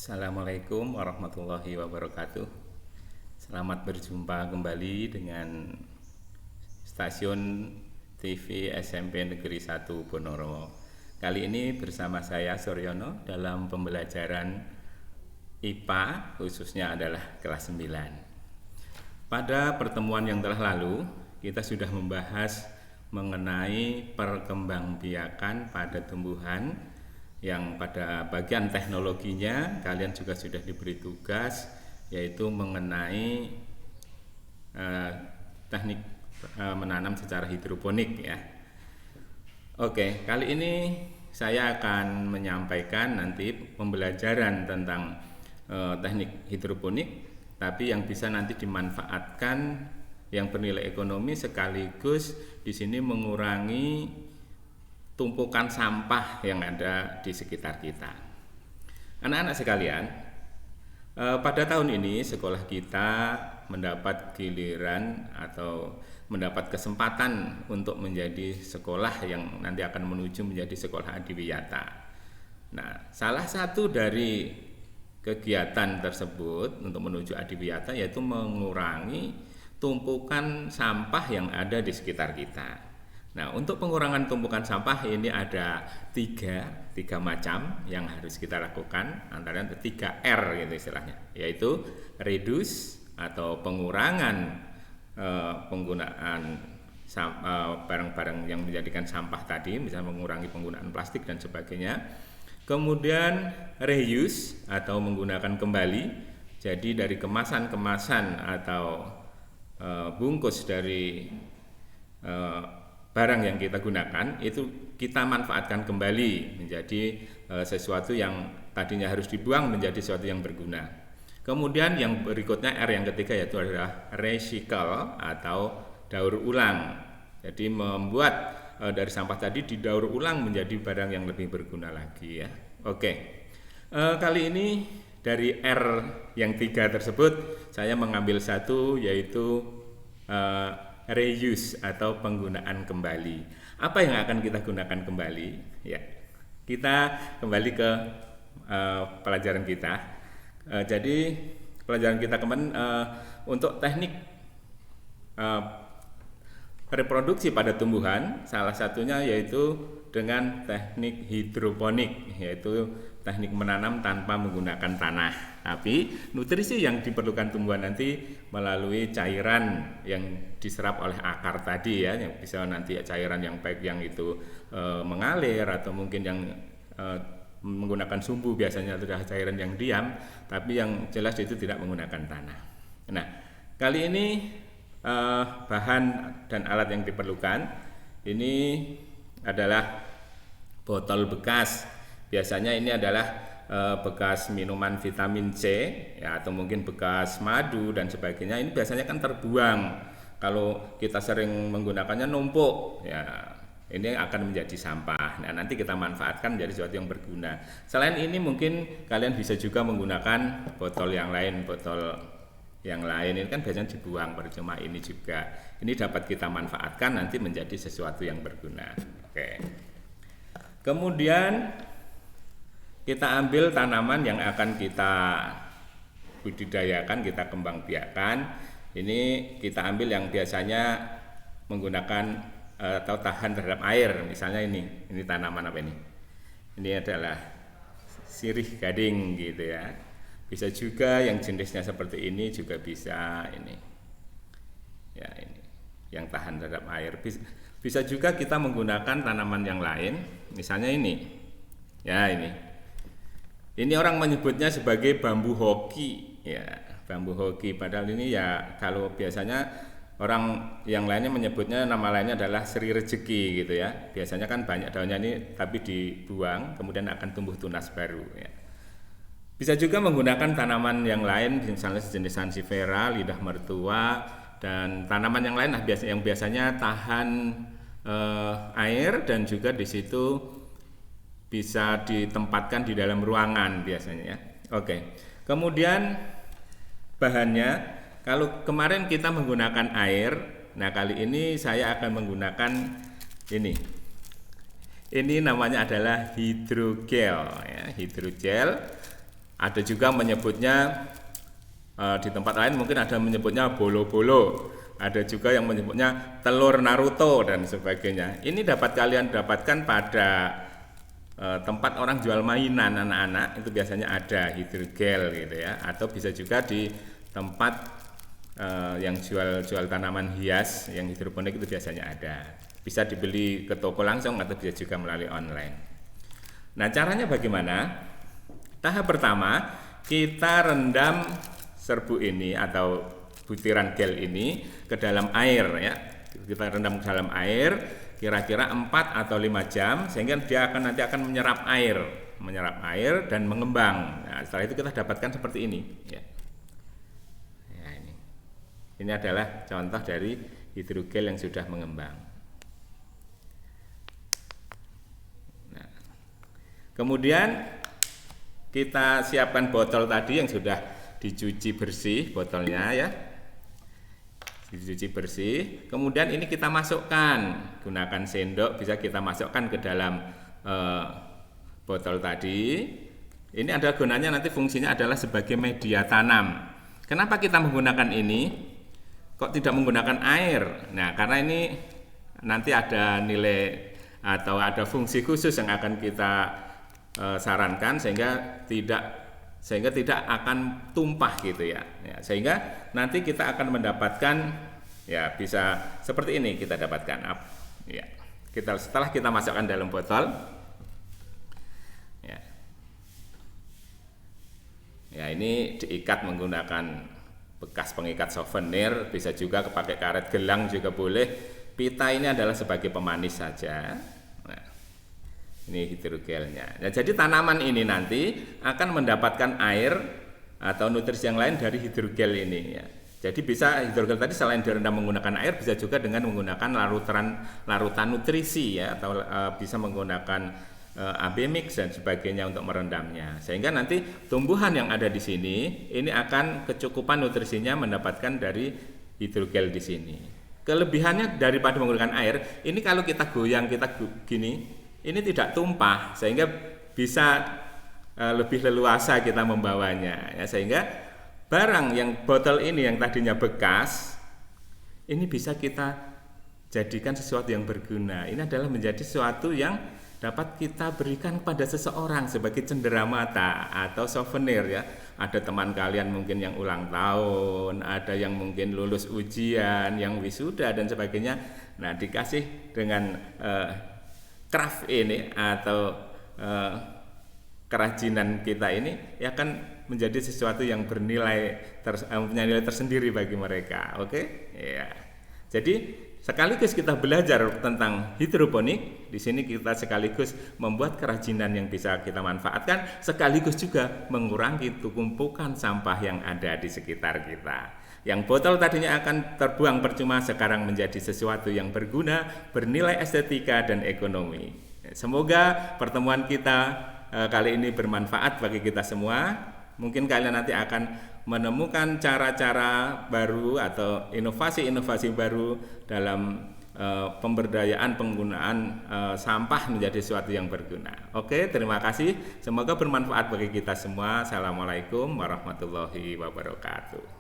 Assalamualaikum warahmatullahi wabarakatuh. Selamat berjumpa kembali dengan stasiun TV SMP Negeri 1 Ponorogo. Kali ini bersama saya Suryono dalam pembelajaran IPA, khususnya adalah kelas 9. Pada pertemuan yang telah lalu, kita sudah membahas mengenai perkembangbiakan pada tumbuhan, yang pada bagian teknologinya kalian juga sudah diberi tugas, yaitu mengenai teknik menanam secara hidroponik ya. Oke, kali ini saya akan menyampaikan nanti pembelajaran tentang teknik hidroponik, tapi yang bisa nanti dimanfaatkan, yang bernilai ekonomi, sekaligus di sini mengurangi tumpukan sampah yang ada di sekitar kita. Anak-anak sekalian, pada tahun ini sekolah kita mendapat giliran atau mendapat kesempatan untuk menjadi sekolah yang nanti akan menuju menjadi sekolah adiwiyata. Nah, salah satu dari kegiatan tersebut untuk menuju adiwiyata yaitu mengurangi tumpukan sampah yang ada di sekitar kita. Nah, untuk pengurangan tumpukan sampah ini ada tiga macam yang harus kita lakukan, antara 3R gitu istilahnya, yaitu reduce atau pengurangan penggunaan barang-barang yang menjadikan sampah tadi, misalnya mengurangi penggunaan plastik dan sebagainya. Kemudian reuse atau menggunakan kembali, jadi dari kemasan-kemasan atau bungkus dari barang yang kita gunakan itu kita manfaatkan kembali menjadi sesuatu yang tadinya harus dibuang menjadi sesuatu yang berguna. Kemudian yang berikutnya R yang ketiga yaitu adalah recycle atau daur ulang. Jadi membuat dari sampah tadi didaur ulang menjadi barang yang lebih berguna lagi ya. Oke. Kali ini dari R yang 3 tersebut saya mengambil satu, yaitu reuse atau penggunaan kembali. Apa yang akan kita gunakan kembali? Ya, kita kembali ke pelajaran kita. Jadi pelajaran kita kemarin untuk teknik reproduksi pada tumbuhan, salah satunya yaitu dengan teknik hidroponik, yaitu teknik menanam tanpa menggunakan tanah. Tapi nutrisi yang diperlukan tumbuhan nanti melalui cairan yang diserap oleh akar tadi ya, yang bisa nanti cairan yang baik yang itu mengalir atau mungkin yang menggunakan sumbu, biasanya itu adalah cairan yang diam, tapi yang jelas itu tidak menggunakan tanah. Nah, kali ini bahan dan alat yang diperlukan ini adalah botol bekas. Biasanya ini adalah bekas minuman vitamin C ya, atau mungkin bekas madu dan sebagainya. Ini biasanya kan terbuang. Kalau kita sering menggunakannya numpuk ya, ini akan menjadi sampah. Nah, nanti kita manfaatkan menjadi sesuatu yang berguna. Selain ini mungkin kalian bisa juga menggunakan botol yang lain, ini kan biasanya dibuang, percuma ini juga. Ini dapat kita manfaatkan nanti menjadi sesuatu yang berguna. Oke. Kemudian kita ambil tanaman yang akan kita budidayakan, kita kembangbiakan. Ini kita ambil yang biasanya menggunakan atau tahan terhadap air. Misalnya ini tanaman apa ini? Ini adalah sirih gading gitu ya. Bisa juga yang jenisnya seperti ini juga bisa ini. Ya ini, yang tahan terhadap air. Bisa juga kita menggunakan tanaman yang lain. Misalnya ini. Ya ini. Ini orang menyebutnya sebagai bambu hoki, ya bambu hoki. Padahal ini ya kalau biasanya orang yang lainnya menyebutnya nama lainnya adalah seri rezeki gitu ya. Biasanya kan banyak daunnya ini tapi dibuang kemudian akan tumbuh tunas baru. Ya. Bisa juga menggunakan tanaman yang lain, misalnya sejenis sansevieria, lidah mertua dan tanaman yang lain lah yang biasanya tahan air dan juga di situ bisa ditempatkan di dalam ruangan biasanya ya. Oke. Kemudian bahannya, kalau kemarin kita menggunakan air, nah kali ini saya akan menggunakan ini. Ini namanya adalah hidrogel ya, hidrogel. Ada juga menyebutnya di tempat lain mungkin ada menyebutnya bolo-bolo, ada juga yang menyebutnya telur Naruto dan sebagainya. Ini dapat kalian dapatkan pada tempat orang jual mainan anak-anak, itu biasanya ada hidrogel gitu ya, atau bisa juga di tempat yang jual tanaman hias yang hidroponik itu biasanya ada. Bisa dibeli ke toko langsung atau bisa juga melalui online. Nah, caranya bagaimana? Tahap pertama, kita rendam serbu ini atau butiran gel ini ke dalam air ya. Kita rendam ke dalam air kira-kira 4 atau 5 jam sehingga dia nanti akan menyerap air dan mengembang. Nah, setelah itu kita dapatkan seperti ini ya. Ya, ini adalah contoh dari hidrogel yang sudah mengembang. Nah, kemudian kita siapkan botol tadi yang sudah dicuci bersih botolnya ya, dicuci bersih. Kemudian ini kita masukkan, gunakan sendok, bisa kita masukkan ke dalam botol tadi. Ini adalah gunanya, nanti fungsinya adalah sebagai media tanam. Kenapa kita menggunakan ini? Kok tidak menggunakan air? Nah, karena ini nanti ada nilai atau ada fungsi khusus yang akan kita sarankan sehingga tidak akan tumpah gitu ya. Sehingga nanti kita akan mendapatkan ya, bisa seperti ini kita dapatkan ya. Setelah kita masukkan dalam botol ya. Ya, ini diikat menggunakan bekas pengikat souvenir, bisa juga pakai karet gelang juga boleh. Pita ini adalah sebagai pemanis saja. Ini hidrogelnya. Nah, jadi tanaman ini nanti akan mendapatkan air atau nutrisi yang lain dari hidrogel ini ya. Jadi bisa hidrogel tadi selain direndam menggunakan air, bisa juga dengan menggunakan larutan nutrisi ya, atau bisa menggunakan AB mix dan sebagainya untuk merendamnya. Sehingga nanti tumbuhan yang ada di sini ini akan kecukupan nutrisinya mendapatkan dari hidrogel di sini. Kelebihannya daripada menggunakan air, ini kalau kita goyang, kita gini, ini tidak tumpah sehingga bisa lebih leluasa kita membawanya ya, sehingga barang yang botol ini yang tadinya bekas ini bisa kita jadikan sesuatu yang berguna. Ini adalah menjadi sesuatu yang dapat kita berikan kepada seseorang sebagai cenderamata atau souvenir ya. Ada teman kalian mungkin yang ulang tahun, ada yang mungkin lulus ujian, yang wisuda dan sebagainya. Nah, dikasih dengan craft ini atau kerajinan kita ini ya, akan menjadi sesuatu yang bernilai punya nilai tersendiri bagi mereka. Oke? Ya. Jadi sekaligus kita belajar tentang hidroponik, di sini kita sekaligus membuat kerajinan yang bisa kita manfaatkan, sekaligus juga mengurangi tumpukan sampah yang ada di sekitar kita. Yang botol tadinya akan terbuang percuma sekarang menjadi sesuatu yang berguna, bernilai estetika dan ekonomi. Semoga pertemuan kita kali ini bermanfaat bagi kita semua. Mungkin kalian nanti akan menemukan cara-cara baru atau inovasi-inovasi baru dalam pemberdayaan penggunaan sampah menjadi sesuatu yang berguna. Oke, terima kasih. Semoga bermanfaat bagi kita semua. Assalamualaikum warahmatullahi wabarakatuh.